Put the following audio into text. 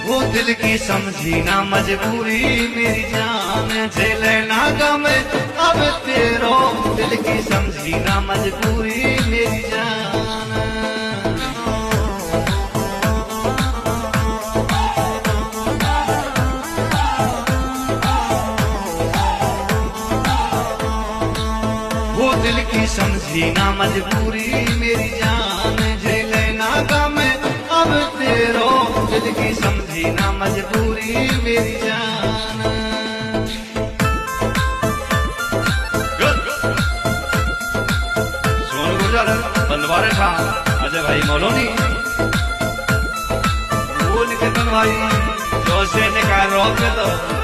वो दिल की समझी ना मजबूरी मेरी जान, झेले ना गम अब तेरो। दिल की समझी ना मजबूरी मेरी जान। वो दिल की समझी ना मजबूरी मेरी जान, झेले ना गम अब तेरो। दिल की समझी ना मजबूरी मेरी जान। सोनू गुर्जर, बंदवारे खान, अजय भाई मौलोनी, वो निकेतन भाई, जोशे ने कहा रोक दे तो